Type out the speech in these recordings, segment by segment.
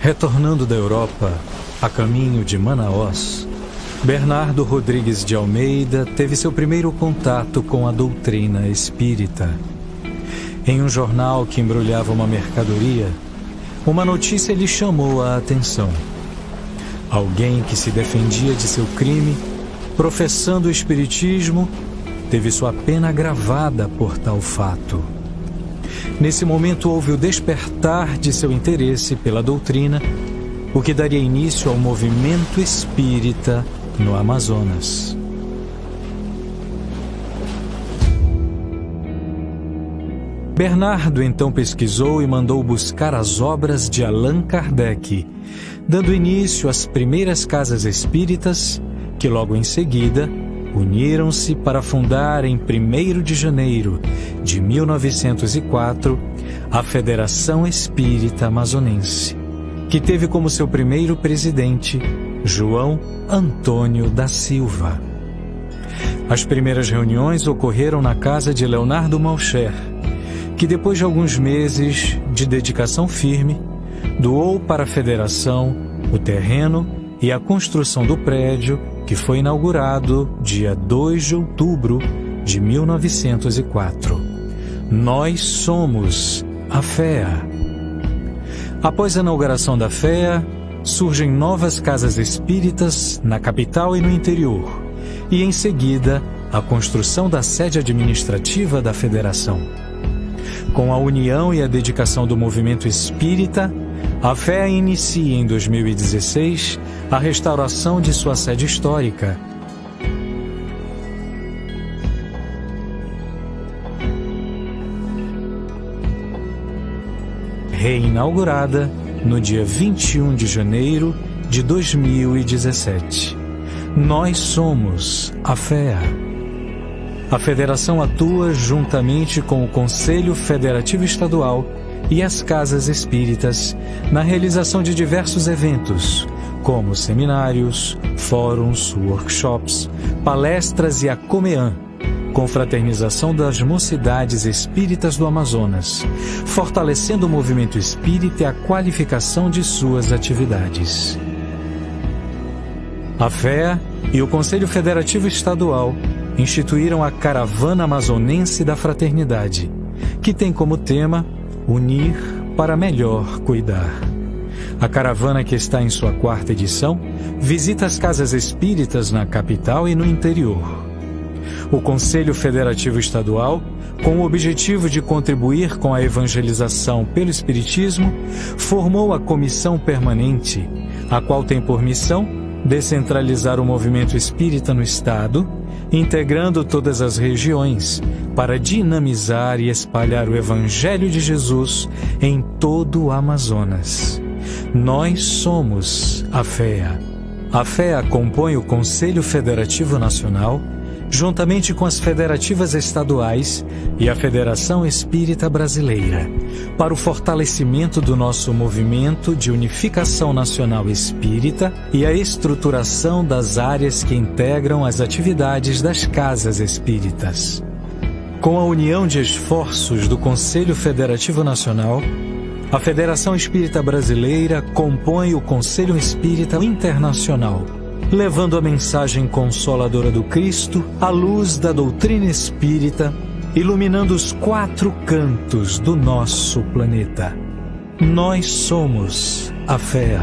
Retornando da Europa, a caminho de Manaós, Bernardo Rodrigues de Almeida teve seu primeiro contato com a doutrina espírita. Em um jornal que embrulhava uma mercadoria, uma notícia lhe chamou a atenção. Alguém que se defendia de seu crime, professando o espiritismo, teve sua pena agravada por tal fato. Nesse momento houve o despertar de seu interesse pela doutrina, o que daria início ao movimento espírita no Amazonas. Bernardo então pesquisou e mandou buscar as obras de Allan Kardec, dando início às primeiras casas espíritas, que logo em seguida uniram-se para fundar em 1º de janeiro de 1904 a Federação Espírita Amazonense, que teve como seu primeiro presidente João Antônio da Silva. As primeiras reuniões ocorreram na casa de Leonardo Malcher, que depois de alguns meses de dedicação firme, doou para a Federação o terreno e a construção do prédio, que foi inaugurado dia 2 de outubro de 1904. Nós somos a FEA. Após a inauguração da FEA, surgem novas casas espíritas na capital e no interior, e em seguida a construção da sede administrativa da Federação. Com a união e a dedicação do movimento espírita, a FEA inicia em 2016 a restauração de sua sede histórica. Reinaugurada no dia 21 de janeiro de 2017. Nós somos a FEA. A Federação atua juntamente com o Conselho Federativo Estadual e as Casas Espíritas na realização de diversos eventos, como seminários, fóruns, workshops, palestras e a Comeã, confraternização das mocidades espíritas do Amazonas, fortalecendo o movimento espírita e a qualificação de suas atividades. A FEA e o Conselho Federativo Estadual instituíram a Caravana Amazonense da Fraternidade, que tem como tema Unir para Melhor Cuidar. A caravana, que está em sua 4ª edição, visita as casas espíritas na capital e no interior. O Conselho Federativo Estadual, com o objetivo de contribuir com a evangelização pelo Espiritismo, formou a Comissão Permanente, a qual tem por missão descentralizar o movimento espírita no Estado, integrando todas as regiões para dinamizar e espalhar o Evangelho de Jesus em todo o Amazonas. Nós somos a FEA. A FEA compõe o Conselho Federativo Nacional, juntamente com as federativas estaduais e a Federação Espírita Brasileira, para o fortalecimento do nosso movimento de unificação nacional espírita e a estruturação das áreas que integram as atividades das casas espíritas. Com a união de esforços do Conselho Federativo Nacional, a Federação Espírita Brasileira compõe o Conselho Espírita Internacional, levando a mensagem consoladora do Cristo à luz da doutrina espírita, iluminando os 4 cantos do nosso planeta. Nós somos a FEA.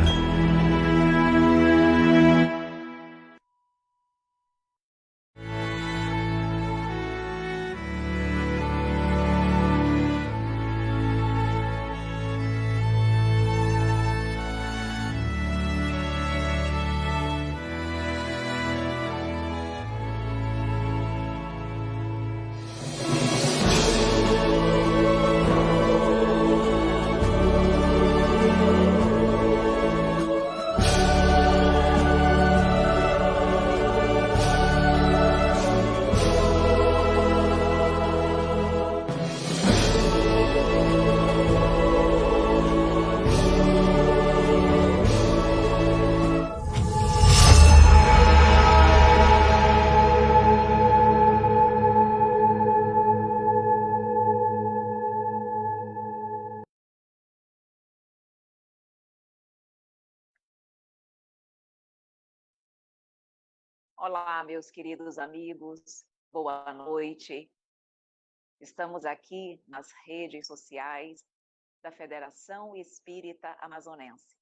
Olá, meus queridos amigos, boa noite. Estamos aqui nas redes sociais da Federação Espírita Amazonense,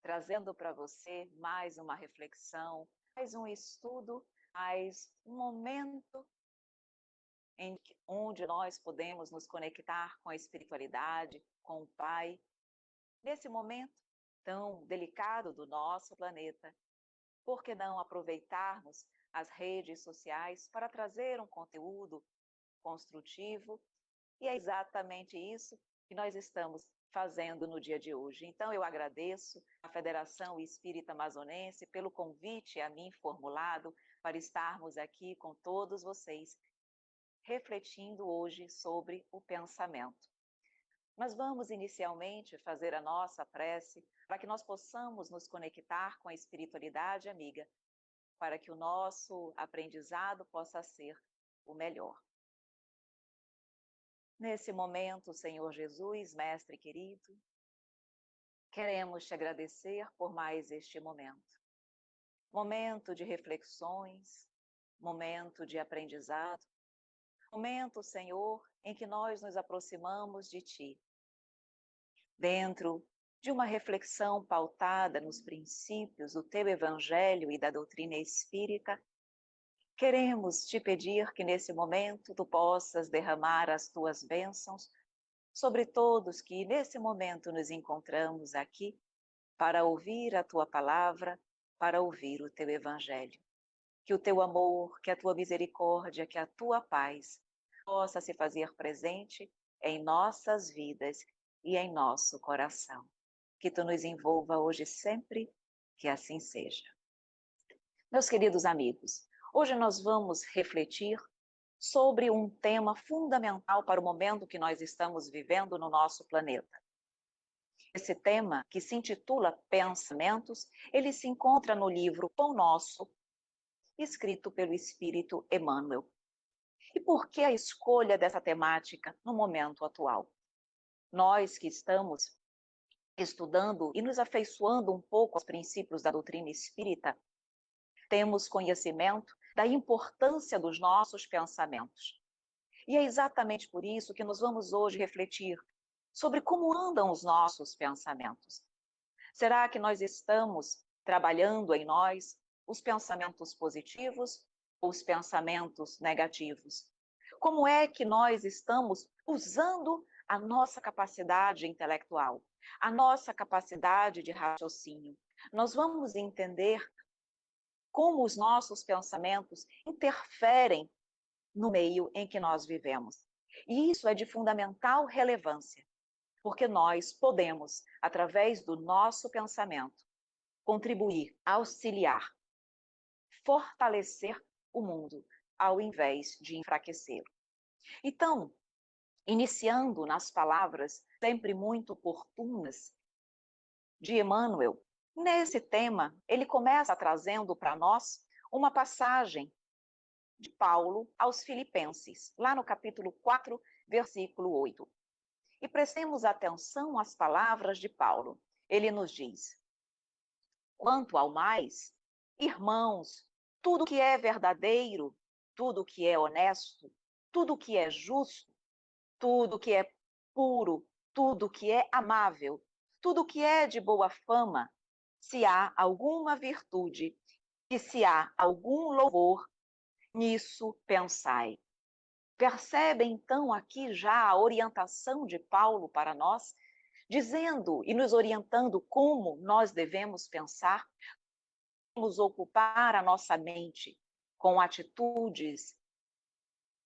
trazendo para você mais uma reflexão, mais um estudo, mais um momento onde nós podemos nos conectar com a espiritualidade, com o Pai, nesse momento tão delicado do nosso planeta. Por que não aproveitarmos as redes sociais para trazer um conteúdo construtivo? E é exatamente isso que nós estamos fazendo no dia de hoje. Então, eu agradeço à Federação Espírita Amazonense pelo convite a mim formulado para estarmos aqui com todos vocês, refletindo hoje sobre o pensamento. Mas vamos inicialmente fazer a nossa prece para que nós possamos nos conectar com a espiritualidade amiga, para que o nosso aprendizado possa ser o melhor. Nesse momento, Senhor Jesus, Mestre querido, queremos te agradecer por mais este momento. Momento de reflexões, momento de aprendizado, momento, Senhor, em que nós nos aproximamos de Ti. Dentro de uma reflexão pautada nos princípios do Teu Evangelho e da doutrina espírita, queremos te pedir que nesse momento tu possas derramar as tuas bênçãos sobre todos que nesse momento nos encontramos aqui para ouvir a tua palavra, para ouvir o teu Evangelho. Que o teu amor, que a tua misericórdia, que a tua paz possa se fazer presente em nossas vidas e em nosso coração. Que tu nos envolva hoje sempre, que assim seja. Meus queridos amigos, hoje nós vamos refletir sobre um tema fundamental para o momento que nós estamos vivendo no nosso planeta. Esse tema, que se intitula Pensamentos, ele se encontra no livro Pão Nosso, escrito pelo Espírito Emmanuel. E por que a escolha dessa temática no momento atual? Nós que estamos estudando e nos afeiçoando um pouco aos princípios da doutrina espírita, temos conhecimento da importância dos nossos pensamentos. E é exatamente por isso que nós vamos hoje refletir sobre como andam os nossos pensamentos. Será que nós estamos trabalhando em nós os pensamentos positivos ou os pensamentos negativos? Como é que nós estamos usando a nossa capacidade intelectual, a nossa capacidade de raciocínio? Nós vamos entender como os nossos pensamentos interferem no meio em que nós vivemos. E isso é de fundamental relevância, porque nós podemos, através do nosso pensamento, contribuir, auxiliar, fortalecer o mundo, ao invés de enfraquecê-lo. Então, iniciando nas palavras sempre muito oportunas de Emmanuel, nesse tema, ele começa trazendo para nós uma passagem de Paulo aos Filipenses, lá no capítulo 4, versículo 8. E prestemos atenção às palavras de Paulo. Ele nos diz: quanto ao mais, irmãos, tudo que é verdadeiro, tudo que é honesto, tudo que é justo, tudo que é puro, tudo que é amável, tudo que é de boa fama, se há alguma virtude e se há algum louvor, nisso pensai. Percebe então aqui já a orientação de Paulo para nós, dizendo e nos orientando como nós devemos pensar, devemos ocupar a nossa mente com atitudes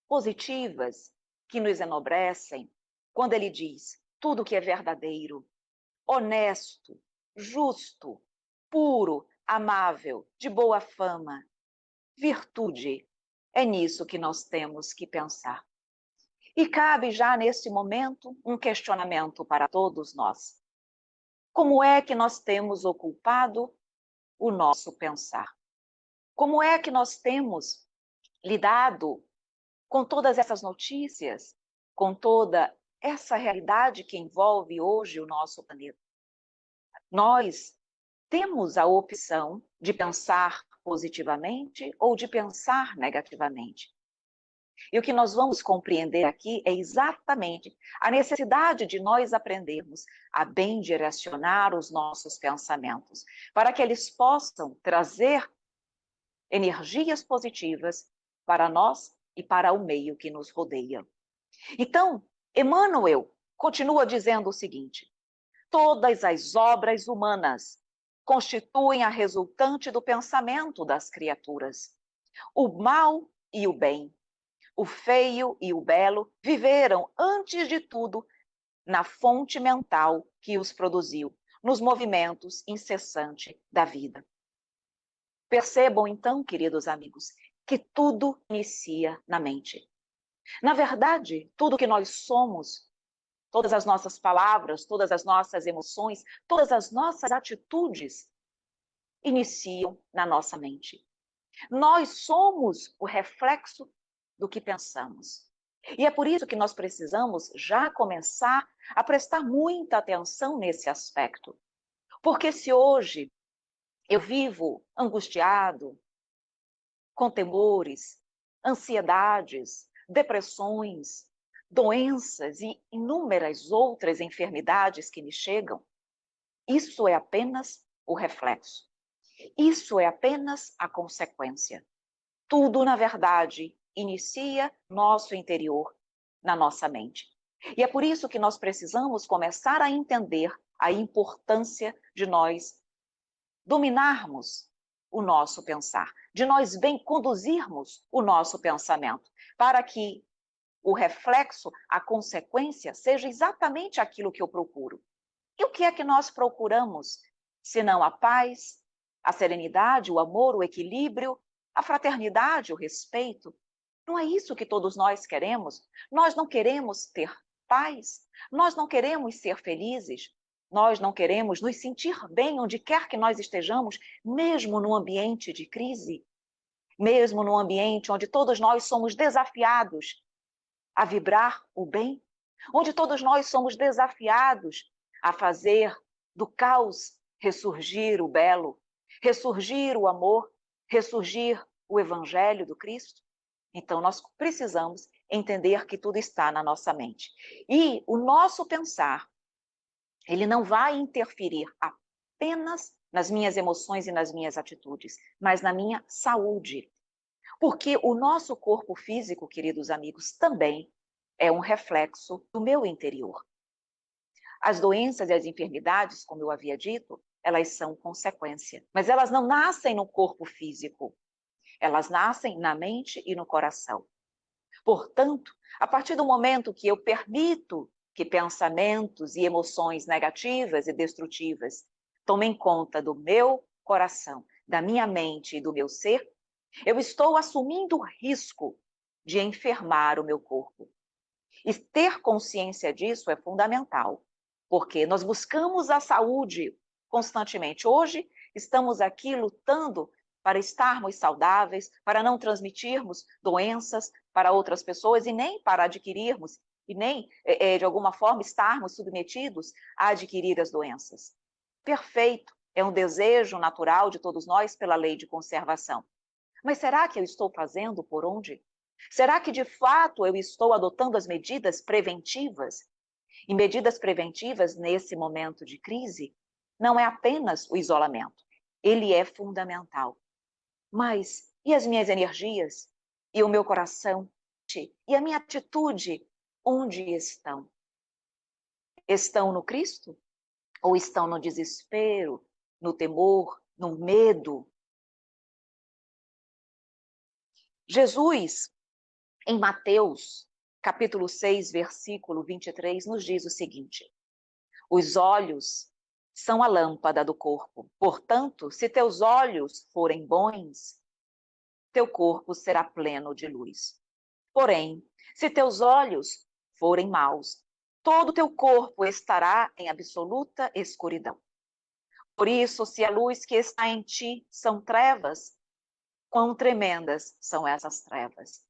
positivas que nos enobrecem, quando ele diz tudo que é verdadeiro, honesto, justo, puro, amável, de boa fama, virtude. É nisso que nós temos que pensar. E cabe já nesse momento um questionamento para todos nós. Como é que nós temos ocupado o nosso pensar? Como é que nós temos lidado com todas essas notícias, com toda essa realidade que envolve hoje o nosso planeta? Nós temos a opção de pensar positivamente ou de pensar negativamente. E o que nós vamos compreender aqui é exatamente a necessidade de nós aprendermos a bem direcionar os nossos pensamentos, para que eles possam trazer energias positivas para nós e para o meio que nos rodeia. Então, Emmanuel continua dizendo o seguinte: todas as obras humanas constituem a resultante do pensamento das criaturas. O mal e o bem, o feio e o belo viveram, antes de tudo, na fonte mental que os produziu, nos movimentos incessantes da vida. Percebam então, queridos amigos, que tudo inicia na mente. Na verdade, tudo que nós somos, todas as nossas palavras, todas as nossas emoções, todas as nossas atitudes iniciam na nossa mente. Nós somos o reflexo do que pensamos. E é por isso que nós precisamos já começar a prestar muita atenção nesse aspecto. Porque se hoje eu vivo angustiado, com temores, ansiedades, depressões, doenças e inúmeras outras enfermidades que me chegam, isso é apenas o reflexo. Isso é apenas a consequência. Tudo, na verdade, inicia no nosso interior, na nossa mente. E é por isso que nós precisamos começar a entender a importância de nós dominarmos o nosso pensar, de nós bem conduzirmos o nosso pensamento, para que o reflexo, a consequência, seja exatamente aquilo que eu procuro. E o que é que nós procuramos, senão a paz, a serenidade, o amor, o equilíbrio, a fraternidade, o respeito? Não é isso que todos nós queremos? Nós não queremos ter paz? Nós não queremos ser felizes? Nós não queremos nos sentir bem onde quer que nós estejamos, mesmo no ambiente de crise? Mesmo no ambiente onde todos nós somos desafiados a vibrar o bem? Onde todos nós somos desafiados a fazer do caos ressurgir o belo, ressurgir o amor, ressurgir o Evangelho do Cristo? Então, nós precisamos entender que tudo está na nossa mente. E o nosso pensar, ele não vai interferir apenas nas minhas emoções e nas minhas atitudes, mas na minha saúde. Porque o nosso corpo físico, queridos amigos, também é um reflexo do meu interior. As doenças e as enfermidades, como eu havia dito, elas são consequência, mas elas não nascem no corpo físico. Elas nascem na mente e no coração. Portanto, a partir do momento que eu permito que pensamentos e emoções negativas e destrutivas tomem conta do meu coração, da minha mente e do meu ser, eu estou assumindo o risco de enfermar o meu corpo. E ter consciência disso é fundamental, porque nós buscamos a saúde constantemente. Hoje, estamos aqui lutando para estarmos saudáveis, para não transmitirmos doenças para outras pessoas e nem para adquirirmos, e nem, de alguma forma, estarmos submetidos a adquirir as doenças. Perfeito, é um desejo natural de todos nós pela lei de conservação. Mas será que eu estou fazendo por onde? Será que, de fato, eu estou adotando as medidas preventivas? E medidas preventivas, nesse momento de crise, não é apenas o isolamento. Ele é fundamental. Mas e as minhas energias? E o meu coração? E a minha atitude? Onde estão? Estão no Cristo? Ou estão no desespero, no temor, no medo? Jesus, em Mateus, capítulo 6, versículo 23, nos diz o seguinte: os olhos são a lâmpada do corpo. Portanto, se teus olhos forem bons, teu corpo será pleno de luz. Porém, se teus olhos forem maus, todo teu corpo estará em absoluta escuridão. Por isso, se a luz que está em ti são trevas, quão tremendas são essas trevas.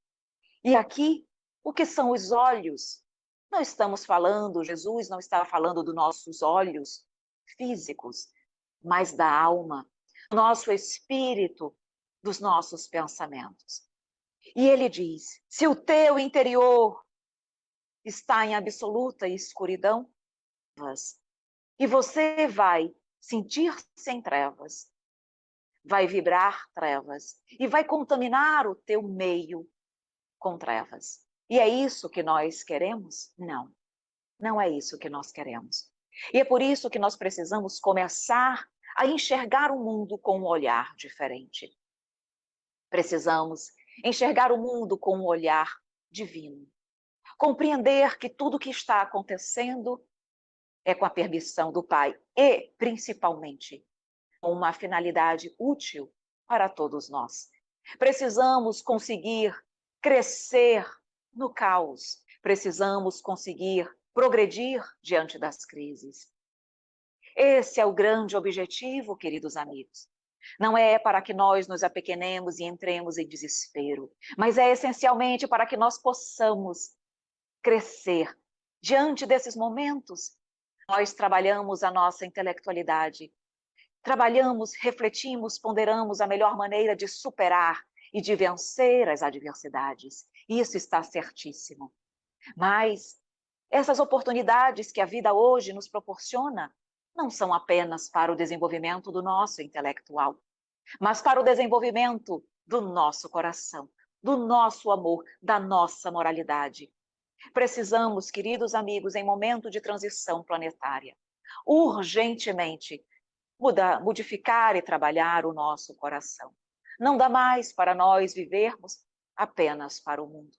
E aqui, o que são os olhos? Não estamos falando, Jesus não está falando dos nossos olhos físicos, mas da alma, nosso espírito, dos nossos pensamentos. E ele diz: se o teu interior está em absoluta escuridão, e você vai sentir-se em trevas, vai vibrar trevas e vai contaminar o teu meio com trevas. E é isso que nós queremos? Não, não é isso que nós queremos. E é por isso que nós precisamos começar a enxergar o mundo com um olhar diferente. Precisamos enxergar o mundo com um olhar divino. Compreender que tudo o que está acontecendo é com a permissão do Pai e, principalmente, com uma finalidade útil para todos nós. Precisamos conseguir crescer no caos. Precisamos conseguir progredir diante das crises. Esse é o grande objetivo, queridos amigos. Não é para que nós nos apequenemos e entremos em desespero, mas é essencialmente para que nós possamos crescer. Diante desses momentos, nós trabalhamos a nossa intelectualidade, trabalhamos, refletimos, ponderamos a melhor maneira de superar e de vencer as adversidades. Isso está certíssimo. Mas essas oportunidades que a vida hoje nos proporciona não são apenas para o desenvolvimento do nosso intelectual, mas para o desenvolvimento do nosso coração, do nosso amor, da nossa moralidade. Precisamos, queridos amigos, em momento de transição planetária, urgentemente modificar e trabalhar o nosso coração. Não dá mais para nós vivermos apenas para o mundo,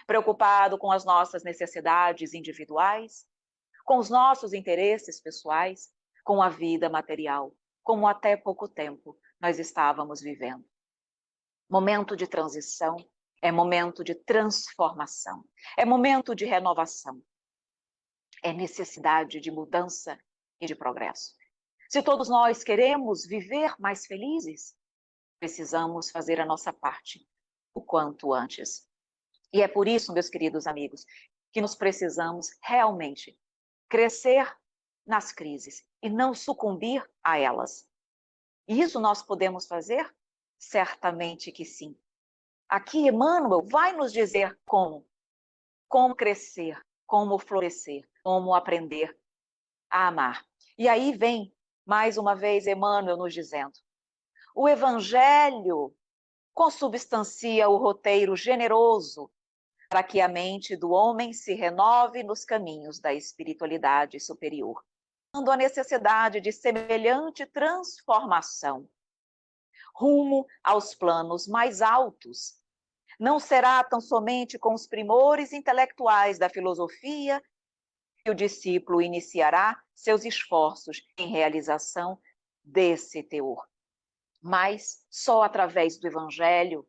preocupado com as nossas necessidades individuais, com os nossos interesses pessoais, com a vida material, como até pouco tempo nós estávamos vivendo. Momento de transição é momento de transformação, é momento de renovação, é necessidade de mudança e de progresso. Se todos nós queremos viver mais felizes, precisamos fazer a nossa parte o quanto antes. E é por isso, meus queridos amigos, que nós precisamos realmente crescer nas crises e não sucumbir a elas. E isso nós podemos fazer? Certamente que sim. Aqui Emmanuel vai nos dizer como crescer, como florescer, como aprender a amar. E aí vem, mais uma vez, Emmanuel nos dizendo: o Evangelho consubstancia o roteiro generoso para que a mente do homem se renove nos caminhos da espiritualidade superior, dando a necessidade de semelhante transformação rumo aos planos mais altos. Não será tão somente com os primores intelectuais da filosofia que o discípulo iniciará seus esforços em realização desse teor, mas só através do Evangelho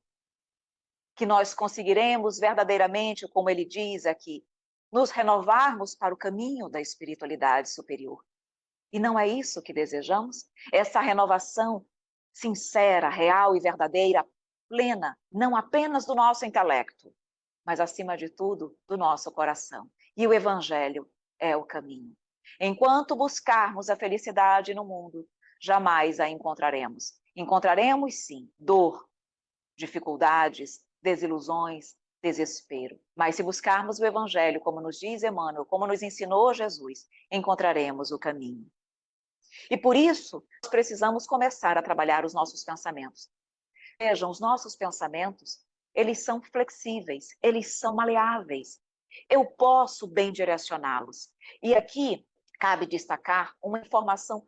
que nós conseguiremos verdadeiramente, como ele diz aqui, nos renovarmos para o caminho da espiritualidade superior. E não é isso que desejamos? Essa renovação sincera, real e verdadeira, plena, não apenas do nosso intelecto, mas acima de tudo do nosso coração. E o Evangelho é o caminho. Enquanto buscarmos a felicidade no mundo, jamais a encontraremos. Encontraremos sim dor, dificuldades, desilusões, desespero. Mas se buscarmos o Evangelho, como nos diz Emmanuel, como nos ensinou Jesus, encontraremos o caminho. E por isso, nós precisamos começar a trabalhar os nossos pensamentos. Vejam, os nossos pensamentos, eles são flexíveis, eles são maleáveis. Eu posso bem direcioná-los. E aqui cabe destacar uma informação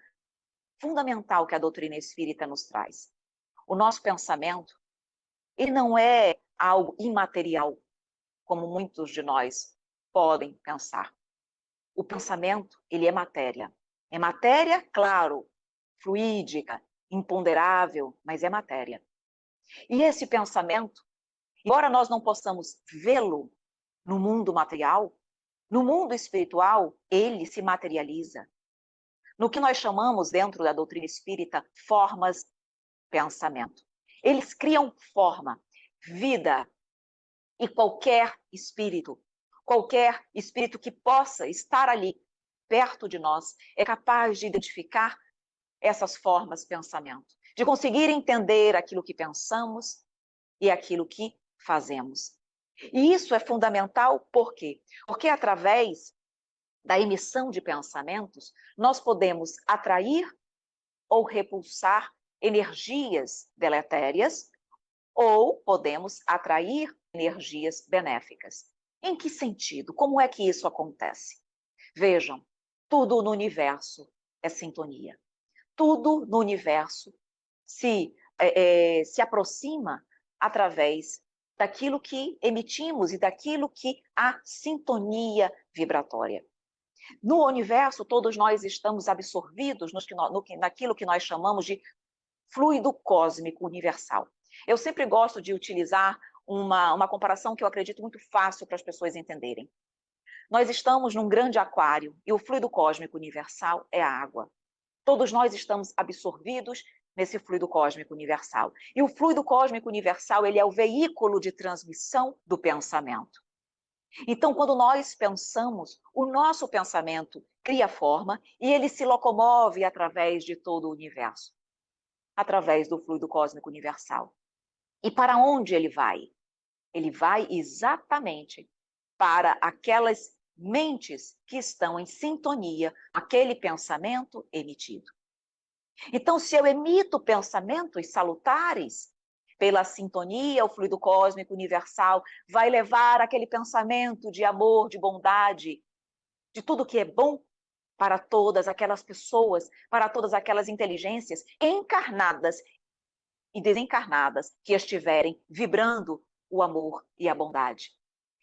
fundamental que a doutrina espírita nos traz. O nosso pensamento, ele não é algo imaterial, como muitos de nós podem pensar. O pensamento, ele é matéria. É matéria, claro, fluídica, imponderável, mas é matéria. E esse pensamento, embora nós não possamos vê-lo no mundo material, no mundo espiritual, ele se materializa. No que nós chamamos, dentro da doutrina espírita, formas de pensamento. Eles criam forma, vida, e qualquer espírito que possa estar ali, perto de nós, é capaz de identificar essas formas de pensamento. de conseguir entender aquilo que pensamos e aquilo que fazemos. E isso é fundamental por quê? Porque através da emissão de pensamentos, nós podemos atrair ou repulsar energias deletérias ou podemos atrair energias benéficas. Em que sentido? Como é que isso acontece? Vejam, tudo no universo é sintonia. Tudo no universo se aproxima através daquilo que emitimos e daquilo que há sintonia vibratória. No universo, todos nós estamos absorvidos naquilo que nós chamamos de fluido cósmico universal. Eu sempre gosto de utilizar uma comparação que eu acredito muito fácil para as pessoas entenderem. Nós estamos num grande aquário e o fluido cósmico universal é a água. Todos nós estamos absorvidos nesse fluido cósmico universal. E o fluido cósmico universal, ele é o veículo de transmissão do pensamento. Então, quando nós pensamos, o nosso pensamento cria forma e ele se locomove através de todo o universo, através do fluido cósmico universal. E para onde ele vai? Ele vai exatamente para aquelas mentes que estão em sintonia com aquele pensamento emitido. Então, se eu emito pensamentos salutares, pela sintonia, o fluido cósmico universal vai levar aquele pensamento de amor, de bondade, de tudo que é bom para todas aquelas pessoas, para todas aquelas inteligências encarnadas e desencarnadas que estiverem vibrando o amor e a bondade.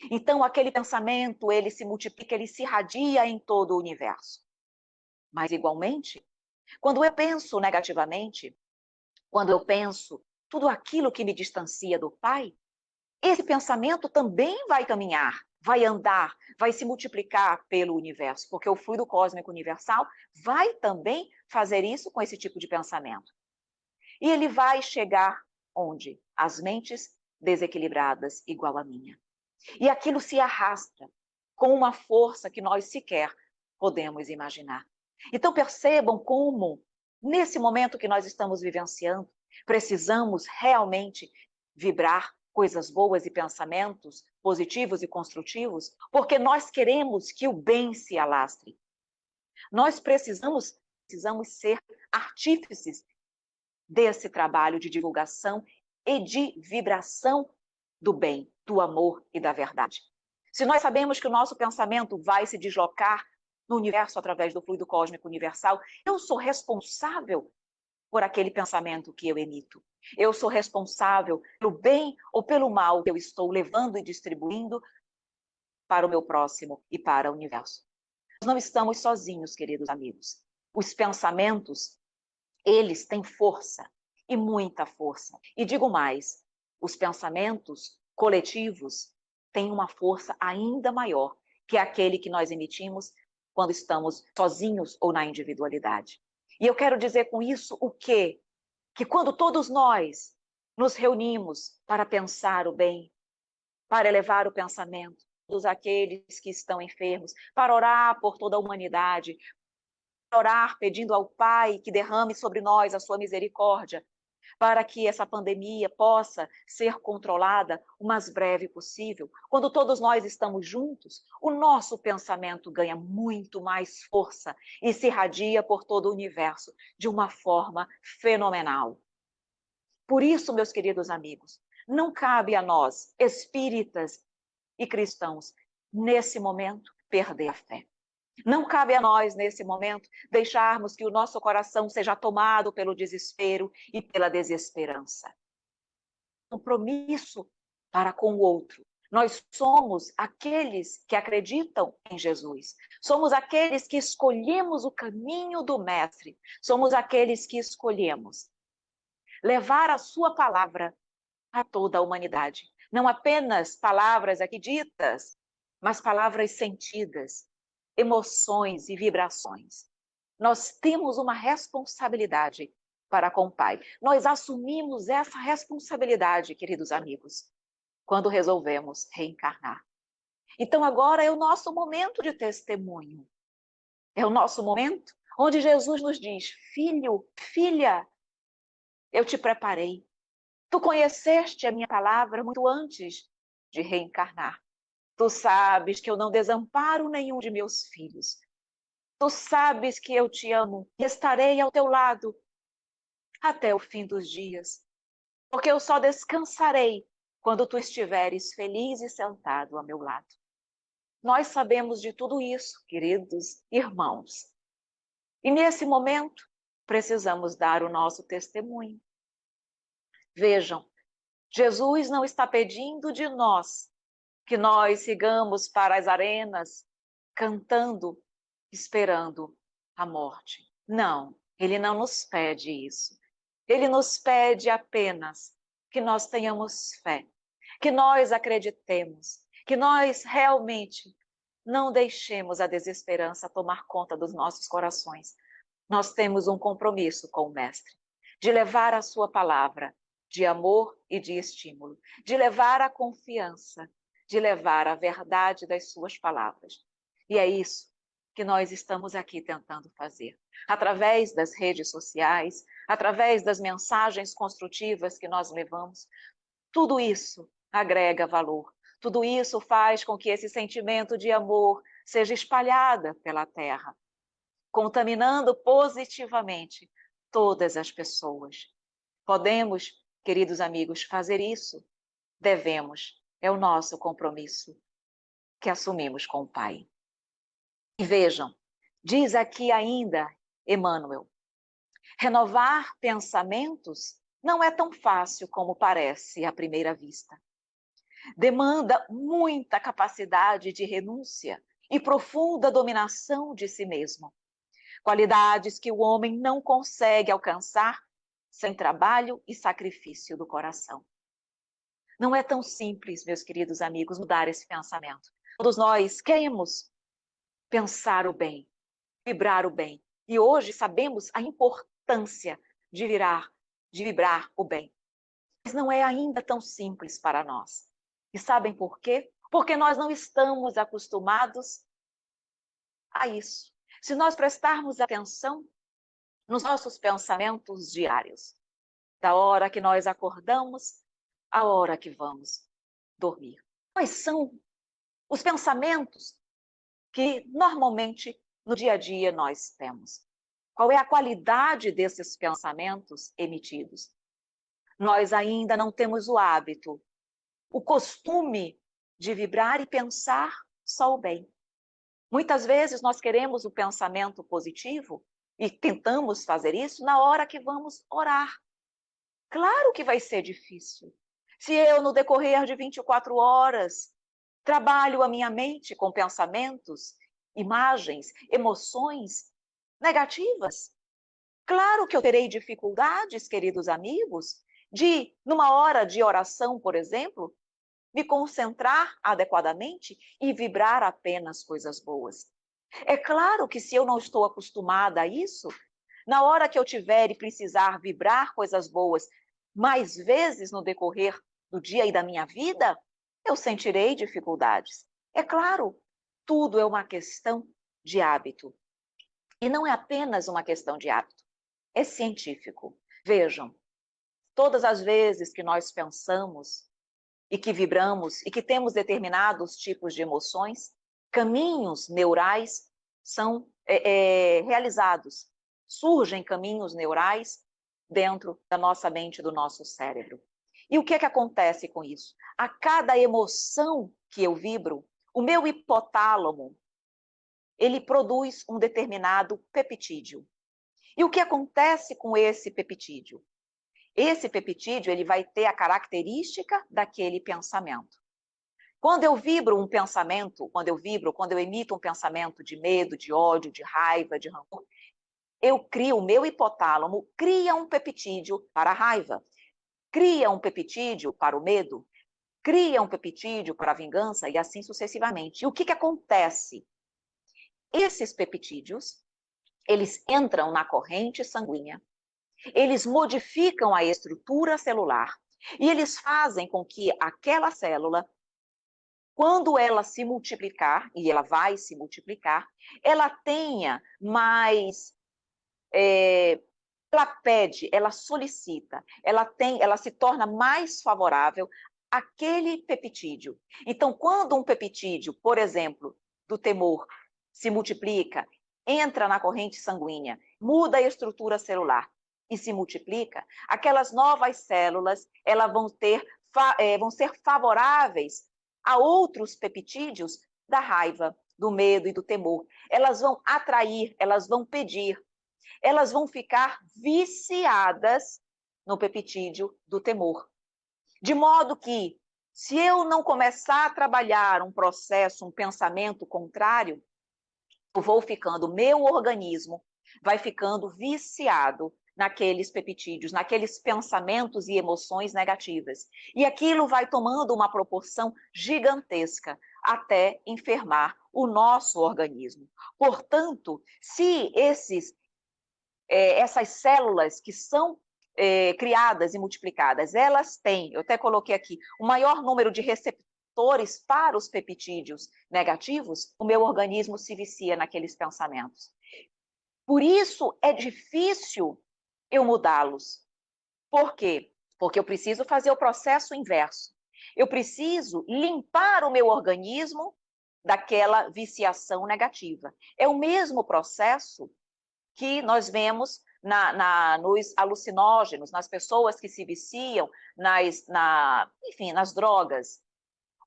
Então, aquele pensamento, ele se multiplica, ele se irradia em todo o universo. Mas, igualmente, quando eu penso negativamente, quando eu penso tudo aquilo que me distancia do Pai, esse pensamento também vai caminhar, vai andar, vai se multiplicar pelo universo, porque o fluido cósmico universal vai também fazer isso com esse tipo de pensamento. E ele vai chegar onde? As mentes desequilibradas igual a minha. E aquilo se arrasta com uma força que nós sequer podemos imaginar. Então percebam como, nesse momento que nós estamos vivenciando, precisamos realmente vibrar coisas boas e pensamentos positivos e construtivos, porque nós queremos que o bem se alastre. Nós precisamos ser artífices desse trabalho de divulgação e de vibração do bem, do amor e da verdade. Se nós sabemos que o nosso pensamento vai se deslocar no universo através do fluido cósmico universal, eu sou responsável por aquele pensamento que eu emito. Eu sou responsável pelo bem ou pelo mal que eu estou levando e distribuindo para o meu próximo e para o universo. Nós não estamos sozinhos, queridos amigos. Os pensamentos, eles têm força, e muita força. E digo mais, os pensamentos coletivos têm uma força ainda maior que aquele que nós emitimos quando estamos sozinhos ou na individualidade. E eu quero dizer com isso o quê? Que quando todos nós nos reunimos para pensar o bem, para elevar o pensamento dos aqueles que estão enfermos, para orar por toda a humanidade, para orar pedindo ao Pai que derrame sobre nós a sua misericórdia, para que essa pandemia possa ser controlada o mais breve possível. Quando todos nós estamos juntos, o nosso pensamento ganha muito mais força e se irradia por todo o universo de uma forma fenomenal. Por isso, meus queridos amigos, não cabe a nós, espíritas e cristãos, nesse momento, perder a fé. Não cabe a nós, nesse momento, deixarmos que o nosso coração seja tomado pelo desespero e pela desesperança. Compromisso para com o outro. Nós somos aqueles que acreditam em Jesus. Somos aqueles que escolhemos o caminho do Mestre. Somos aqueles que escolhemos levar a sua palavra a toda a humanidade. Não apenas palavras aqui ditas, mas palavras sentidas, emoções e vibrações. Nós temos uma responsabilidade para com o Pai. Nós assumimos essa responsabilidade, queridos amigos, quando resolvemos reencarnar. Então agora é o nosso momento de testemunho. É o nosso momento onde Jesus nos diz: filho, filha, Eu te preparei. Tu conheceste a minha palavra muito antes de reencarnar. Tu sabes que eu não desamparo nenhum de meus filhos. Tu sabes que eu te amo e estarei ao teu lado até o fim dos dias, porque eu só descansarei quando tu estiveres feliz e sentado ao meu lado. Nós sabemos de tudo isso, queridos irmãos. E nesse momento, precisamos dar o nosso testemunho. Vejam, Jesus não está pedindo de nós que nós sigamos para as arenas cantando, esperando a morte. Não, ele não nos pede isso. Ele nos pede apenas que nós tenhamos fé, que nós acreditemos, que nós realmente não deixemos a desesperança tomar conta dos nossos corações. Nós temos um compromisso com o Mestre, de levar a sua palavra de amor e de estímulo, de levar a confiança, de levar a verdade das suas palavras. E é isso que nós estamos aqui tentando fazer. Através das redes sociais, através das mensagens construtivas que nós levamos, tudo isso agrega valor. Tudo isso faz com que esse sentimento de amor seja espalhado pela terra, contaminando positivamente todas as pessoas. Podemos, queridos amigos, fazer isso? Devemos. É o nosso compromisso que assumimos com o Pai. E vejam, diz aqui ainda Emmanuel, renovar pensamentos não é tão fácil como parece à primeira vista. Demanda muita capacidade de renúncia e profunda dominação de si mesmo. Qualidades que o homem não consegue alcançar sem trabalho e sacrifício do coração. Não é tão simples, meus queridos amigos, mudar esse pensamento. Todos nós queremos pensar o bem, vibrar o bem. E hoje sabemos a importância de vibrar o bem. Mas não é ainda tão simples para nós. E sabem por quê? Porque nós não estamos acostumados a isso. Se nós prestarmos atenção nos nossos pensamentos diários, da hora que nós acordamos à hora que vamos dormir. Quais são os pensamentos que normalmente no dia a dia nós temos? Qual é a qualidade desses pensamentos emitidos? Nós ainda não temos o hábito, o costume de vibrar e pensar só o bem. Muitas vezes nós queremos o pensamento positivo e tentamos fazer isso na hora que vamos orar. Claro que vai ser difícil. Se eu, no decorrer de 24 horas, trabalho a minha mente com pensamentos, imagens, emoções negativas, claro que eu terei dificuldades, queridos amigos, de, numa hora de oração, por exemplo, me concentrar adequadamente e vibrar apenas coisas boas. É claro que se eu não estou acostumada a isso, na hora que eu tiver e precisar vibrar coisas boas mais vezes no decorrer do dia e da minha vida, eu sentirei dificuldades. É claro, tudo é uma questão de hábito. E não é apenas uma questão de hábito, é científico. Vejam, todas as vezes que nós pensamos e que vibramos e que temos determinados tipos de emoções, caminhos neurais são realizados. Surgem caminhos neurais dentro da nossa mente, do nosso cérebro. E o que é que acontece com isso? A cada emoção que eu vibro, o meu hipotálamo, ele produz um determinado peptídeo. E o que acontece com esse peptídeo? Esse peptídeo ele vai ter a característica daquele pensamento. Quando eu vibro um pensamento, quando eu emito um pensamento de medo, de ódio, de raiva, de rancor, o meu hipotálamo cria um peptídeo para a raiva, cria um peptídeo para o medo, cria um peptídeo para a vingança e assim sucessivamente. E o que acontece? Esses peptídeos, eles entram na corrente sanguínea, eles modificam a estrutura celular e eles fazem com que aquela célula, quando ela se multiplicar, e ela vai se multiplicar, ela tenha mais ela pede, ela solicita, ela se torna mais favorável àquele peptídeo. Então, quando um peptídeo, por exemplo, do temor, se multiplica, entra na corrente sanguínea, muda a estrutura celular e se multiplica, aquelas novas células vão ser favoráveis a outros peptídeos da raiva, do medo e do temor. Elas vão atrair, elas vão pedir, elas vão ficar viciadas no peptídeo do temor. De modo que, se eu não começar a trabalhar um processo, um pensamento contrário, eu vou ficando, meu organismo vai ficando viciado naqueles peptídeos, naqueles pensamentos e emoções negativas. E aquilo vai tomando uma proporção gigantesca até enfermar o nosso organismo. Portanto, se essas células que são criadas e multiplicadas, elas têm, eu até coloquei aqui, o maior número de receptores para os peptídeos negativos, o meu organismo se vicia naqueles pensamentos. Por isso é difícil eu mudá-los. Por quê? Porque eu preciso fazer o processo inverso. Eu preciso limpar o meu organismo daquela viciação negativa. É o mesmo processo que nós vemos nos alucinógenos, nas pessoas que se viciam, enfim, nas drogas.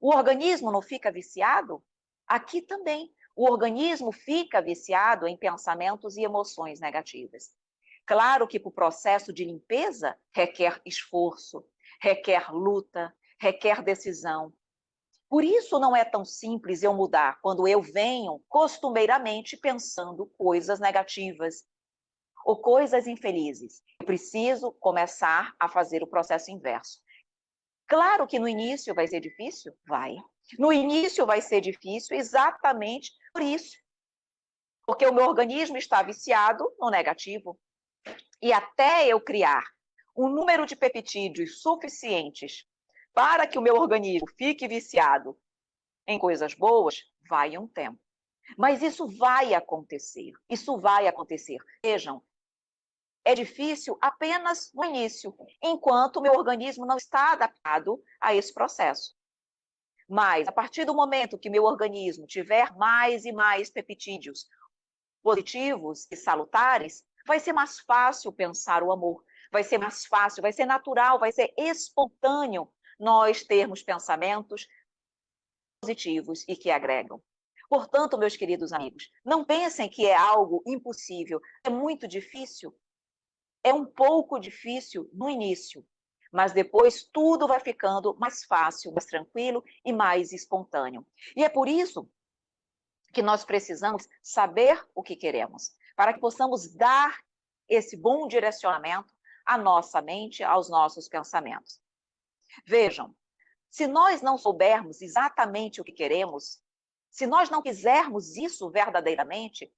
O organismo não fica viciado? Aqui também. O organismo fica viciado em pensamentos e emoções negativas. Claro que para o processo de limpeza requer esforço, requer luta, requer decisão. Por isso não é tão simples eu mudar quando eu venho costumeiramente pensando coisas negativas ou coisas infelizes. Eu preciso começar a fazer o processo inverso. Claro que no início vai ser difícil? Vai. No início vai ser difícil exatamente por isso. Porque o meu organismo está viciado no negativo. E até eu criar um número de peptídeos suficientes para que o meu organismo fique viciado em coisas boas, vai um tempo. Mas isso vai acontecer. Isso vai acontecer. Vejam, é difícil apenas no início, enquanto o meu organismo não está adaptado a esse processo. Mas, a partir do momento que meu organismo tiver mais e mais peptídeos positivos e salutares, vai ser mais fácil pensar o amor, vai ser mais fácil, vai ser natural, vai ser espontâneo nós termos pensamentos positivos e que agregam. Portanto, meus queridos amigos, não pensem que é algo impossível, é muito difícil, é um pouco difícil no início, mas depois tudo vai ficando mais fácil, mais tranquilo e mais espontâneo. E é por isso que nós precisamos saber o que queremos, para que possamos dar esse bom direcionamento à nossa mente, aos nossos pensamentos. Vejam, se nós não soubermos exatamente o que queremos, se nós não quisermos isso verdadeiramente,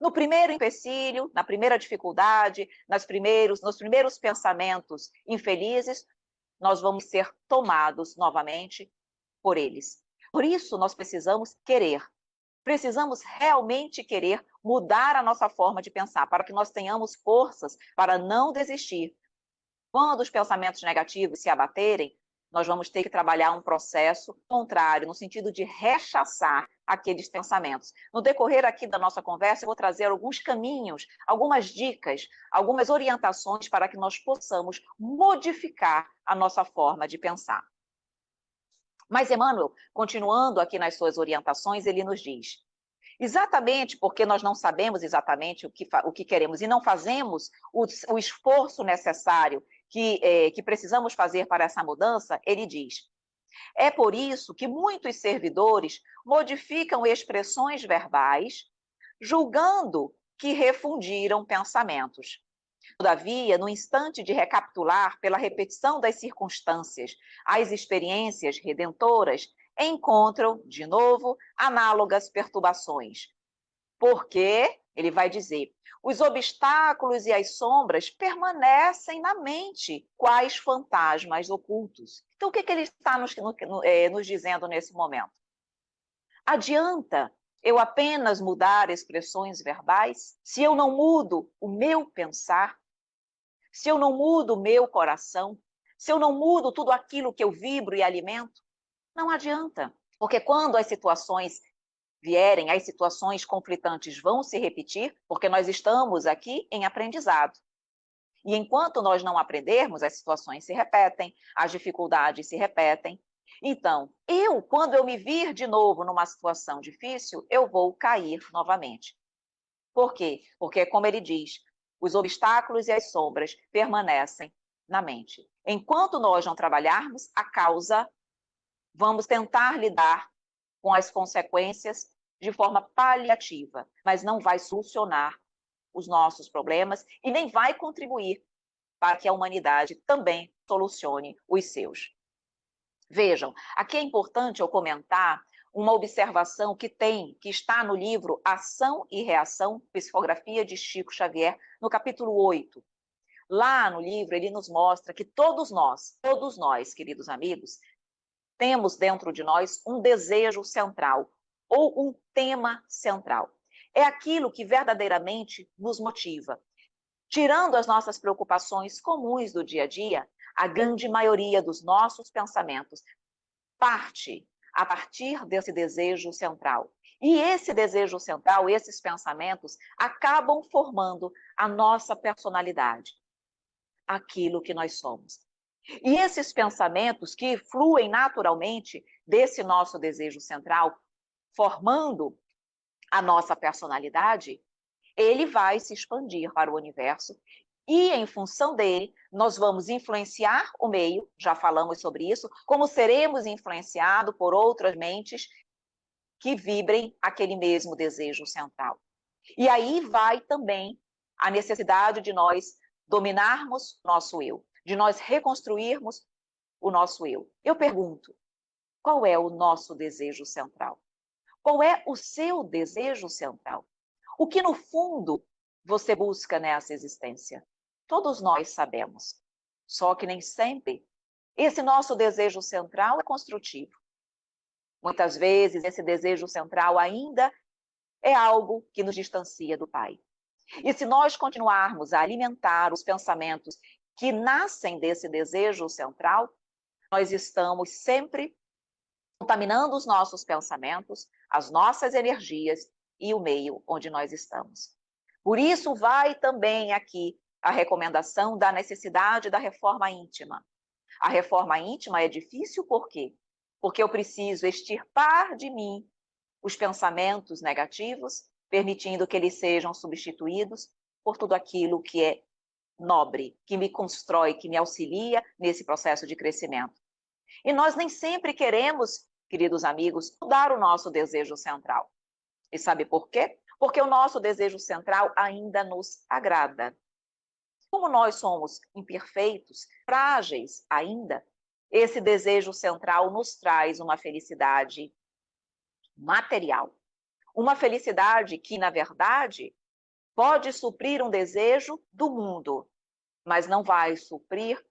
no primeiro empecilho, na primeira dificuldade, nos primeiros pensamentos infelizes, nós vamos ser tomados novamente por eles. Por isso, nós precisamos querer. Precisamos realmente querer mudar a nossa forma de pensar, para que nós tenhamos forças para não desistir. Quando os pensamentos negativos se abaterem, nós vamos ter que trabalhar um processo contrário, no sentido de rechaçar aqueles pensamentos. No decorrer aqui da nossa conversa, eu vou trazer alguns caminhos, algumas dicas, algumas orientações para que nós possamos modificar a nossa forma de pensar. Mas Emmanuel, continuando aqui nas suas orientações, ele nos diz: exatamente porque nós não sabemos exatamente o que queremos e não fazemos o esforço necessário que precisamos fazer para essa mudança, ele diz: é por isso que muitos servidores modificam expressões verbais, julgando que refundiram pensamentos. Todavia, no instante de recapitular pela repetição das circunstâncias as experiências redentoras, encontram, de novo, análogas perturbações. Porque, ele vai dizer, os obstáculos e as sombras permanecem na mente, quais fantasmas ocultos. Então, o que ele está nos dizendo nesse momento? Adianta eu apenas mudar expressões verbais? Se eu não mudo o meu pensar? se eu não mudo o meu coração, se eu não mudo tudo aquilo que eu vibro e alimento, não adianta. Porque quando as situações vierem, as situações conflitantes vão se repetir, porque nós estamos aqui em aprendizado. E enquanto nós não aprendermos, as situações se repetem, as dificuldades se repetem. Então, quando eu me vir de novo numa situação difícil, eu vou cair novamente. Por quê? Porque, como ele diz, os obstáculos e as sombras permanecem na mente. Enquanto nós não trabalharmos a causa, vamos tentar lidar com as consequências de forma paliativa, mas não vai solucionar os nossos problemas e nem vai contribuir para que a humanidade também solucione os seus. Vejam, aqui é importante eu comentar uma observação que está no livro Ação e Reação, Psicografia de Chico Xavier, no capítulo 8. Lá no livro ele nos mostra que todos nós, queridos amigos, temos dentro de nós um desejo central ou um tema central. É aquilo que verdadeiramente nos motiva. Tirando as nossas preocupações comuns do dia a dia, a grande maioria dos nossos pensamentos parte a partir desse desejo central. E esse desejo central, esses pensamentos, acabam formando a nossa personalidade, aquilo que nós somos. E esses pensamentos que fluem naturalmente desse nosso desejo central, formando a nossa personalidade, ele vai se expandir para o universo e, em função dele, nós vamos influenciar o meio, já falamos sobre isso, como seremos influenciados por outras mentes que vibrem aquele mesmo desejo central. E aí vai também a necessidade de nós dominarmos nosso eu, de nós reconstruirmos o nosso eu. Eu pergunto, qual é o nosso desejo central? Qual é o seu desejo central? O que, no fundo, você busca nessa existência? Todos nós sabemos. Só que nem sempre esse nosso desejo central é construtivo. Muitas vezes, esse desejo central ainda é algo que nos distancia do Pai. E se nós continuarmos a alimentar os pensamentos que nascem desse desejo central, nós estamos sempre contaminando os nossos pensamentos, as nossas energias e o meio onde nós estamos. Por isso vai também aqui a recomendação da necessidade da reforma íntima. A reforma íntima é difícil por quê? Porque eu preciso extirpar de mim os pensamentos negativos, permitindo que eles sejam substituídos por tudo aquilo que é nobre, que me constrói, que me auxilia nesse processo de crescimento. E nós nem sempre queremos, queridos amigos, mudar o nosso desejo central. E sabe por quê? Porque o nosso desejo central ainda nos agrada. Como nós somos imperfeitos, frágeis ainda, esse desejo central nos traz uma felicidade material. Uma felicidade que, na verdade, pode suprir um desejo do mundo, mas não vai suprir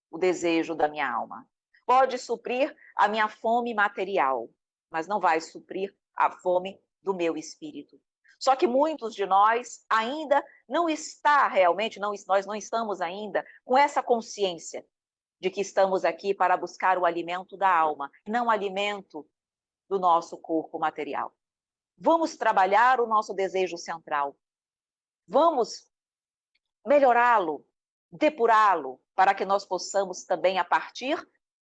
o desejo da minha alma. Pode suprir a minha fome material, mas não vai suprir a fome do meu espírito. Só que muitos de nós ainda não está realmente, nós não estamos ainda com essa consciência de que estamos aqui para buscar o alimento da alma, não o alimento do nosso corpo material. Vamos trabalhar o nosso desejo central. Vamos melhorá-lo, depurá-lo, para que nós possamos também, a partir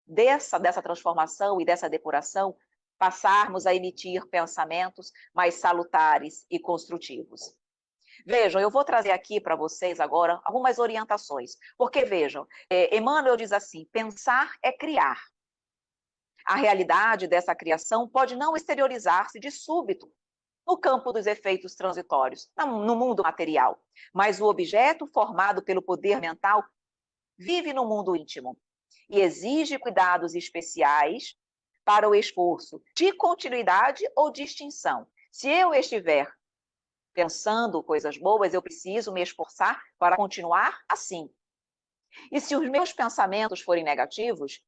dessa transformação e dessa depuração, passarmos a emitir pensamentos mais salutares e construtivos. Vejam, eu vou trazer aqui para vocês agora algumas orientações, porque vejam, Emmanuel diz assim, pensar é criar. A realidade dessa criação pode não exteriorizar-se de súbito no campo dos efeitos transitórios, no mundo material, mas o objeto formado pelo poder mental vive no mundo íntimo e exige cuidados especiais para o esforço de continuidade ou de extinção. Se eu estiver pensando coisas boas, eu preciso me esforçar para continuar assim. E se os meus pensamentos forem negativos,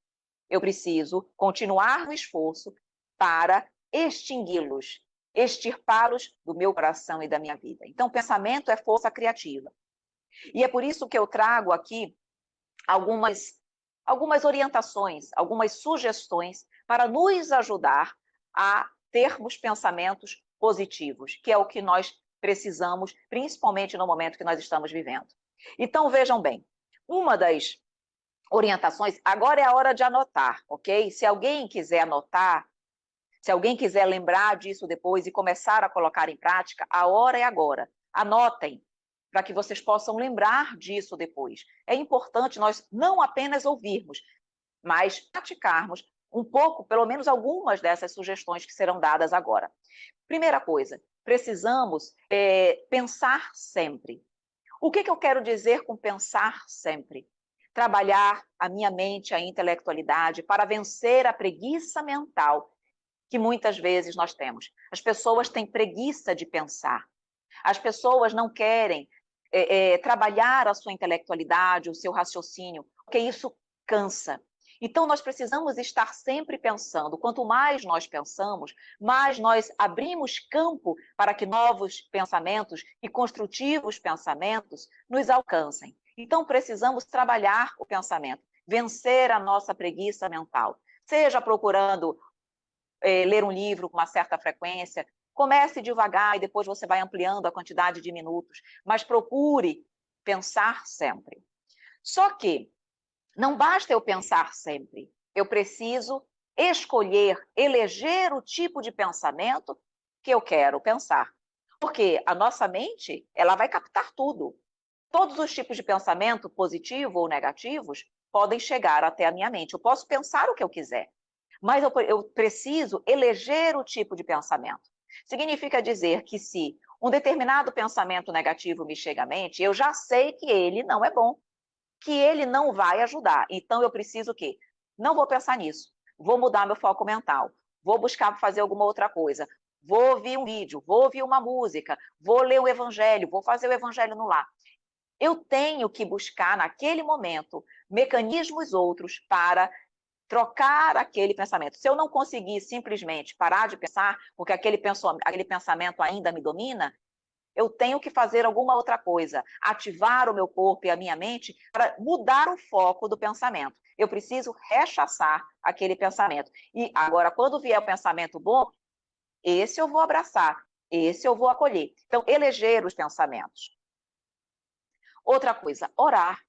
eu preciso continuar no esforço para extingui-los, extirpá-los do meu coração e da minha vida. Então, pensamento é força criativa. E é por isso que eu trago aqui algumas orientações, algumas sugestões para nos ajudar a termos pensamentos positivos, que é o que nós precisamos, principalmente no momento que nós estamos vivendo. Então, vejam bem, uma das orientações, agora é a hora de anotar, ok? Se alguém quiser anotar, se alguém quiser lembrar disso depois e começar a colocar em prática, a hora é agora. Anotem, para que vocês possam lembrar disso depois. É importante nós não apenas ouvirmos, mas praticarmos um pouco, pelo menos algumas dessas sugestões que serão dadas agora. Primeira coisa, precisamos pensar sempre. O que eu quero dizer com pensar sempre? Trabalhar a minha mente, a intelectualidade, para vencer a preguiça mental que muitas vezes nós temos. As pessoas têm preguiça de pensar. As pessoas não querem trabalhar a sua intelectualidade, o seu raciocínio, porque isso cansa. Então, nós precisamos estar sempre pensando. Quanto mais nós pensamos, mais nós abrimos campo para que novos pensamentos e construtivos pensamentos nos alcancem. Então, precisamos trabalhar o pensamento, vencer a nossa preguiça mental. Seja procurando ler um livro com uma certa frequência, comece devagar e depois você vai ampliando a quantidade de minutos, mas procure pensar sempre. Só que não basta eu pensar sempre, eu preciso escolher, eleger o tipo de pensamento que eu quero pensar. Porque a nossa mente, ela vai captar tudo. Todos os tipos de pensamento, positivo ou negativos, podem chegar até a minha mente. Eu posso pensar o que eu quiser, mas eu preciso eleger o tipo de pensamento. Significa dizer que se um determinado pensamento negativo me chega à mente, eu já sei que ele não é bom, que ele não vai ajudar. Então eu preciso o quê? Não vou pensar nisso. Vou mudar meu foco mental. Vou buscar fazer alguma outra coisa. Vou ouvir um vídeo, vou ouvir uma música, vou ler o evangelho, vou fazer o evangelho no lar. Eu tenho que buscar naquele momento mecanismos outros para trocar aquele pensamento. Se eu não conseguir simplesmente parar de pensar, porque aquele pensamento ainda me domina, eu tenho que fazer alguma outra coisa, ativar o meu corpo e a minha mente para mudar o foco do pensamento. Eu preciso rechaçar aquele pensamento. E agora, quando vier o pensamento bom, esse eu vou abraçar, esse eu vou acolher. Então, eleger os pensamentos. Outra coisa, orar.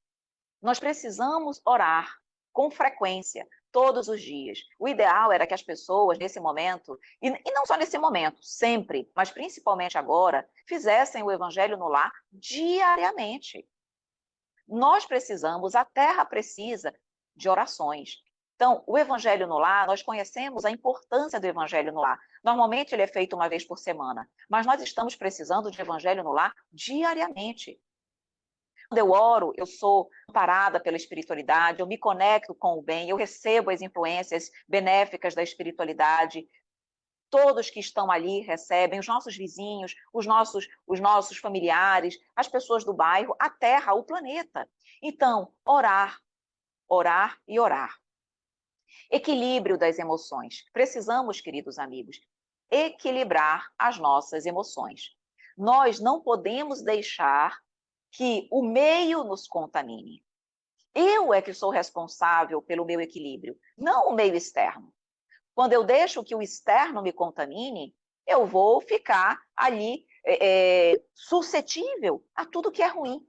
Nós precisamos orar com frequência, todos os dias. O ideal era que as pessoas, nesse momento, e não só nesse momento, sempre, mas principalmente agora, fizessem o Evangelho no lar diariamente. Nós precisamos, a Terra precisa de orações. Então, o Evangelho no lar, nós conhecemos a importância do Evangelho no lar. Normalmente ele é feito uma vez por semana, mas nós estamos precisando de Evangelho no lar diariamente. Quando eu oro, eu sou amparada pela espiritualidade, eu me conecto com o bem, eu recebo as influências benéficas da espiritualidade. Todos que estão ali recebem, os nossos vizinhos, os nossos familiares, as pessoas do bairro, a Terra, o planeta. Então, orar, orar e orar. Equilíbrio das emoções. Precisamos, queridos amigos, equilibrar as nossas emoções. Nós não podemos deixar que o meio nos contamine. Eu é que sou responsável pelo meu equilíbrio, não o meio externo. Quando eu deixo que o externo me contamine, eu vou ficar ali suscetível a tudo que é ruim.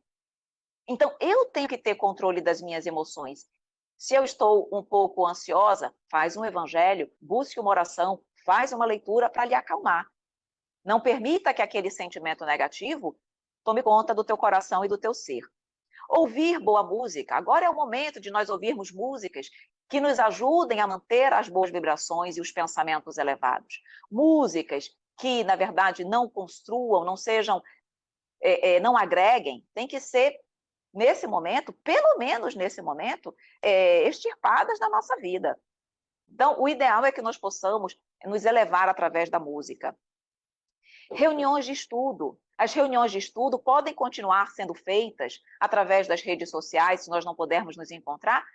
Então, eu tenho que ter controle das minhas emoções. Se eu estou um pouco ansiosa, faz um evangelho, busque uma oração, faz uma leitura para lhe acalmar. Não permita que aquele sentimento negativo tome conta do teu coração e do teu ser. Ouvir boa música. Agora é o momento de nós ouvirmos músicas que nos ajudem a manter as boas vibrações e os pensamentos elevados. Músicas que, na verdade, não construam, não sejam, não agreguem. Tem que ser, nesse momento, pelo menos nesse momento, extirpadas da nossa vida. Então, o ideal é que nós possamos nos elevar através da música. Reuniões de estudo. As reuniões de estudo podem continuar sendo feitas através das redes sociais, se nós não pudermos nos encontrar,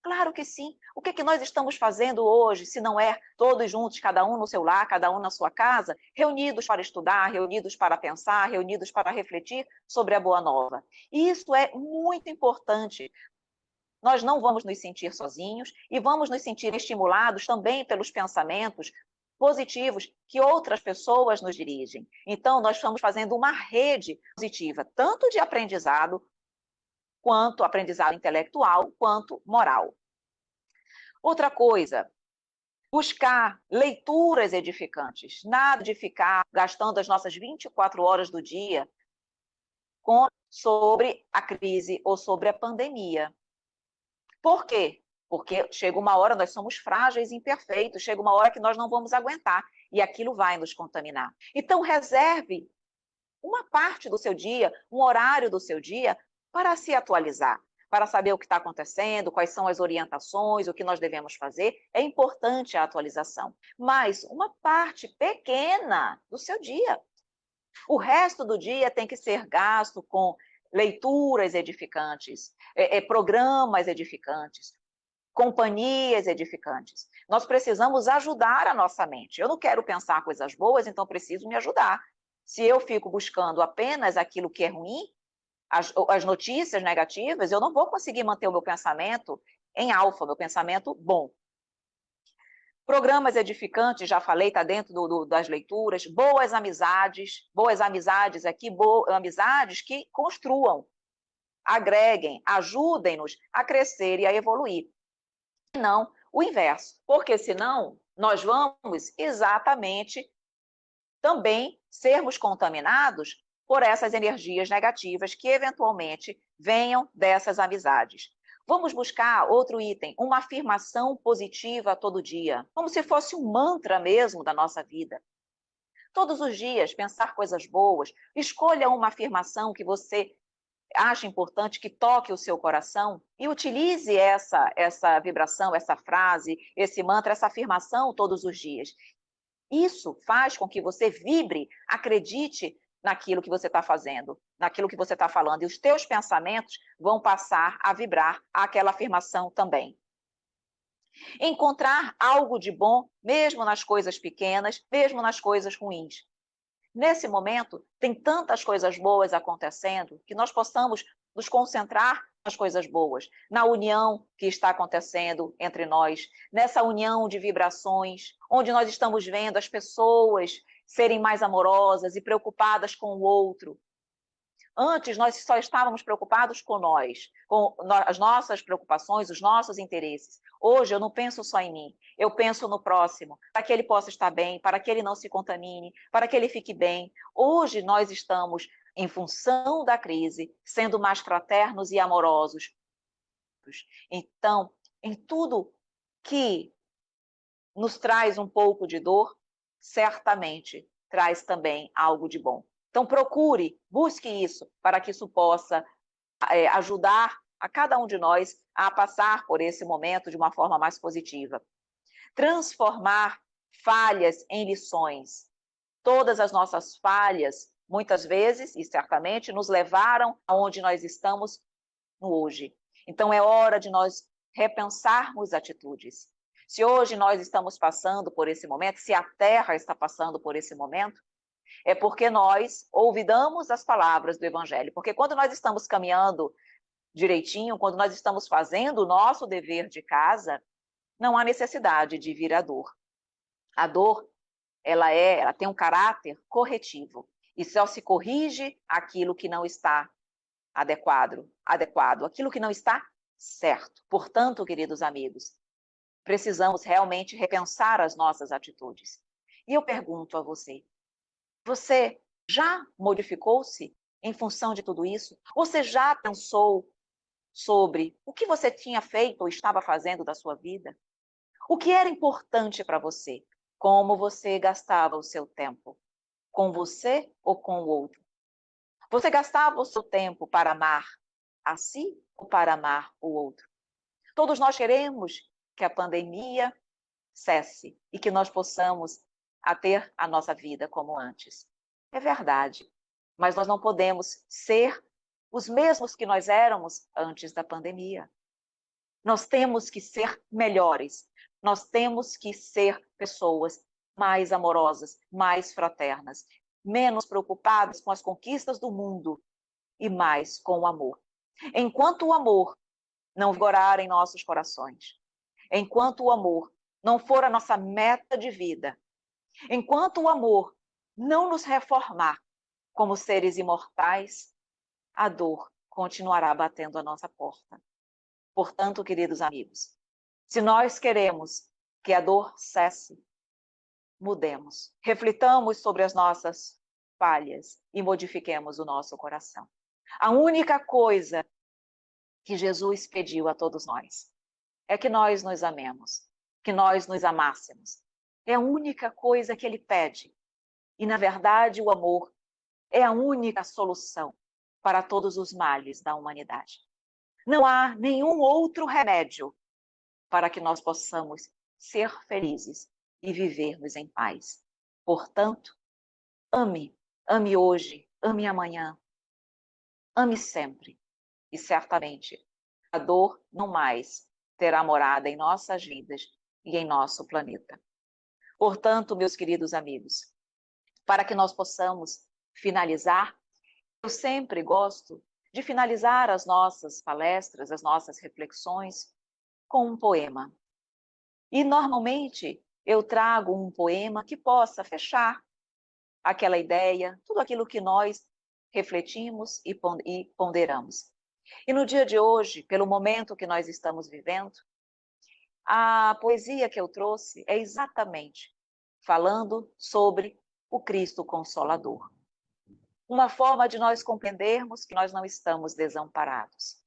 Claro que sim. O que nós estamos fazendo hoje, se não é todos juntos, cada um no seu lar, cada um na sua casa, reunidos para estudar, reunidos para pensar, reunidos para refletir sobre a Boa Nova? E isso é muito importante. Nós não vamos nos sentir sozinhos e vamos nos sentir estimulados também pelos pensamentos positivos que outras pessoas nos dirigem. Então, nós estamos fazendo uma rede positiva, tanto de aprendizado, quanto aprendizado intelectual, quanto moral. Outra coisa, buscar leituras edificantes. Nada de ficar gastando as nossas 24 horas do dia sobre a crise ou sobre a pandemia. Por quê? Porque chega uma hora, nós somos frágeis e imperfeitos, chega uma hora que nós não vamos aguentar e aquilo vai nos contaminar. Então, reserve uma parte do seu dia, um horário do seu dia para se atualizar, para saber o que está acontecendo, quais são as orientações, o que nós devemos fazer. É importante a atualização, mas uma parte pequena do seu dia. O resto do dia tem que ser gasto com leituras edificantes, programas edificantes, companhias edificantes. Nós precisamos ajudar a nossa mente. Eu não quero pensar coisas boas, então preciso me ajudar. Se eu fico buscando apenas aquilo que é ruim, as notícias negativas, eu não vou conseguir manter o meu pensamento em alfa, meu pensamento bom. Programas edificantes, já falei, está dentro das leituras. Boas amizades aqui, amizades que construam, agreguem, ajudem-nos a crescer e a evoluir. Não o inverso, porque senão nós vamos exatamente também sermos contaminados por essas energias negativas que eventualmente venham dessas amizades. Vamos buscar outro item, uma afirmação positiva todo dia, como se fosse um mantra mesmo da nossa vida. Todos os dias, pensar coisas boas, escolha uma afirmação que você acha importante, que toque o seu coração e utilize essa vibração, essa frase, esse mantra, essa afirmação todos os dias. Isso faz com que você vibre, acredite naquilo que você está fazendo, naquilo que você está falando, e os teus pensamentos vão passar a vibrar aquela afirmação também. Encontrar algo de bom, mesmo nas coisas pequenas, mesmo nas coisas ruins. Nesse momento, tem tantas coisas boas acontecendo que nós possamos nos concentrar nas coisas boas, na união que está acontecendo entre nós, nessa união de vibrações, onde nós estamos vendo as pessoas serem mais amorosas e preocupadas com o outro. Antes, nós só estávamos preocupados com nós, com as nossas preocupações, os nossos interesses. Hoje, eu não penso só em mim, eu penso no próximo, para que ele possa estar bem, para que ele não se contamine, para que ele fique bem. Hoje, nós estamos, em função da crise, sendo mais fraternos e amorosos. Então, em tudo que nos traz um pouco de dor, certamente traz também algo de bom. Então, procure, busque isso, para que isso possa ajudar a cada um de nós a passar por esse momento de uma forma mais positiva. Transformar falhas em lições. Todas as nossas falhas, muitas vezes, e certamente, nos levaram aonde nós estamos no hoje. Então, é hora de nós repensarmos atitudes. Se hoje nós estamos passando por esse momento, se a Terra está passando por esse momento, é porque nós ouvidamos as palavras do Evangelho. Porque quando nós estamos caminhando direitinho, quando nós estamos fazendo o nosso dever de casa, não há necessidade de vir a dor. A dor, ela tem um caráter corretivo. E só se corrige aquilo que não está adequado, aquilo que não está certo. Portanto, queridos amigos, precisamos realmente repensar as nossas atitudes. E eu pergunto a você, você já modificou-se em função de tudo isso? Você já pensou sobre o que você tinha feito ou estava fazendo da sua vida? O que era importante para você? Como você gastava o seu tempo? Com você ou com o outro? Você gastava o seu tempo para amar a si ou para amar o outro? Todos nós queremos que a pandemia cesse e que nós possamos ter a nossa vida como antes. É verdade, mas nós não podemos ser os mesmos que nós éramos antes da pandemia. Nós temos que ser melhores. Nós temos que ser pessoas mais amorosas, mais fraternas, menos preocupadas com as conquistas do mundo e mais com o amor. Enquanto o amor não vigorar em nossos corações, enquanto o amor não for a nossa meta de vida, enquanto o amor não nos reformar como seres imortais, a dor continuará batendo a nossa porta. Portanto, queridos amigos, se nós queremos que a dor cesse, mudemos, reflitamos sobre as nossas falhas e modifiquemos o nosso coração. A única coisa que Jesus pediu a todos nós é que nós nos amemos, que nós nos amássemos. É a única coisa que ele pede. E, na verdade, o amor é a única solução para todos os males da humanidade. Não há nenhum outro remédio para que nós possamos ser felizes e vivermos em paz. Portanto, ame, ame hoje, ame amanhã, ame sempre. E certamente a dor não mais terá morada em nossas vidas e em nosso planeta. Portanto, meus queridos amigos, para que nós possamos finalizar, eu sempre gosto de finalizar as nossas palestras, as nossas reflexões, com um poema. E, normalmente, eu trago um poema que possa fechar aquela ideia, tudo aquilo que nós refletimos e ponderamos. E no dia de hoje, pelo momento que nós estamos vivendo, a poesia que eu trouxe é exatamente falando sobre o Cristo Consolador. Uma forma de nós compreendermos que nós não estamos desamparados.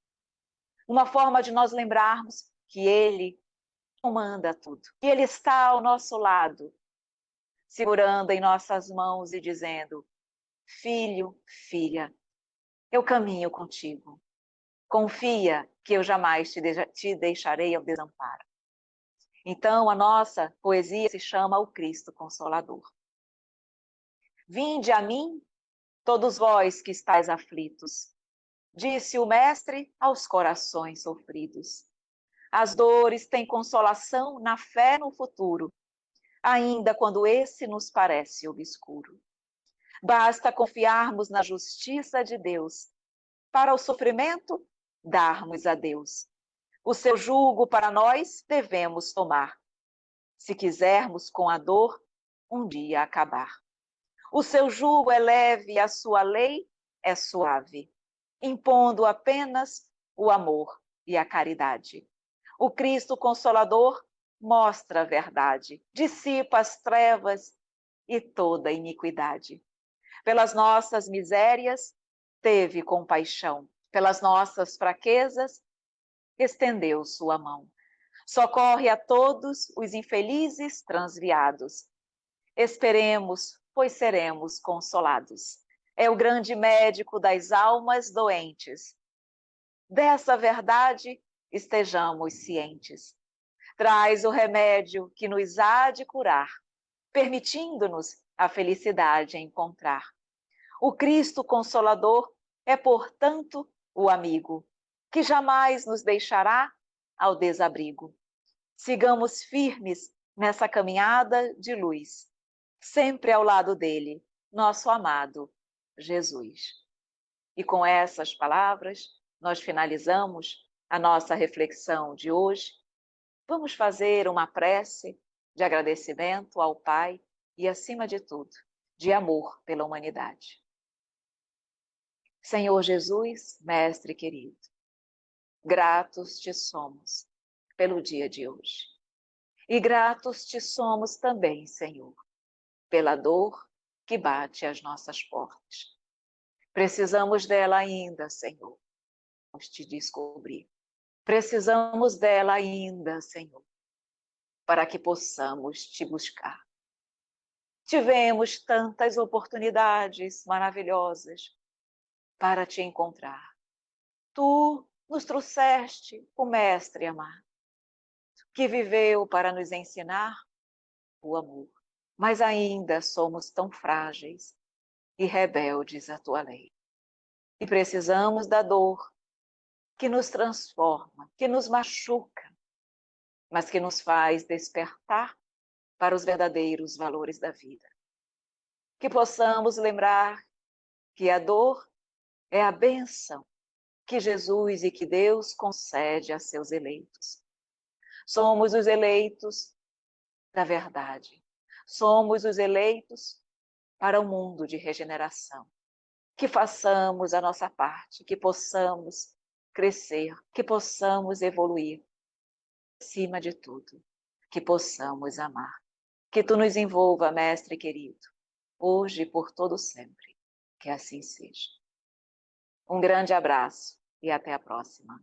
Uma forma de nós lembrarmos que Ele comanda tudo, que Ele está ao nosso lado, segurando em nossas mãos e dizendo: filho, filha, eu caminho contigo. Confia que eu jamais te deixarei ao desamparo. Então, a nossa poesia se chama O Cristo Consolador. Vinde a mim, todos vós que estáis aflitos, disse o Mestre aos corações sofridos. As dores têm consolação na fé no futuro, ainda quando esse nos parece obscuro. Basta confiarmos na justiça de Deus, para o sofrimento darmos a Deus. O seu jugo para nós devemos tomar, se quisermos com a dor um dia acabar. O seu jugo é leve e a sua lei é suave, impondo apenas o amor e a caridade. O Cristo Consolador mostra a verdade, dissipa as trevas e toda a iniquidade. Pelas nossas misérias, teve compaixão. Pelas nossas fraquezas, estendeu sua mão. Socorre a todos os infelizes transviados. Esperemos, pois seremos consolados. É o grande médico das almas doentes. Dessa verdade, estejamos cientes. Traz o remédio que nos há de curar, permitindo-nos a felicidade encontrar. O Cristo Consolador é, portanto, o amigo, que jamais nos deixará ao desabrigo. Sigamos firmes nessa caminhada de luz, sempre ao lado dele, nosso amado Jesus. E com essas palavras, nós finalizamos a nossa reflexão de hoje. Vamos fazer uma prece de agradecimento ao Pai e, acima de tudo, de amor pela humanidade. Senhor Jesus, Mestre querido, gratos te somos pelo dia de hoje. E gratos te somos também, Senhor, pela dor que bate às nossas portas. Precisamos dela ainda, Senhor, vamos te descobrir. Precisamos dela ainda, Senhor, para que possamos te buscar. Tivemos tantas oportunidades maravilhosas para te encontrar. Tu nos trouxeste o Mestre amado, que viveu para nos ensinar o amor. Mas ainda somos tão frágeis e rebeldes à tua lei. E precisamos da dor que nos transforma, que nos machuca, mas que nos faz despertar para os verdadeiros valores da vida. Que possamos lembrar que a dor é a bênção que Jesus e que Deus concede a seus eleitos. Somos os eleitos da verdade. Somos os eleitos para um mundo de regeneração. Que façamos a nossa parte, que possamos crescer, que possamos evoluir. Acima de tudo, que possamos amar. Que tu nos envolva, Mestre querido, hoje e por todo sempre. Que assim seja. Um grande abraço e até a próxima.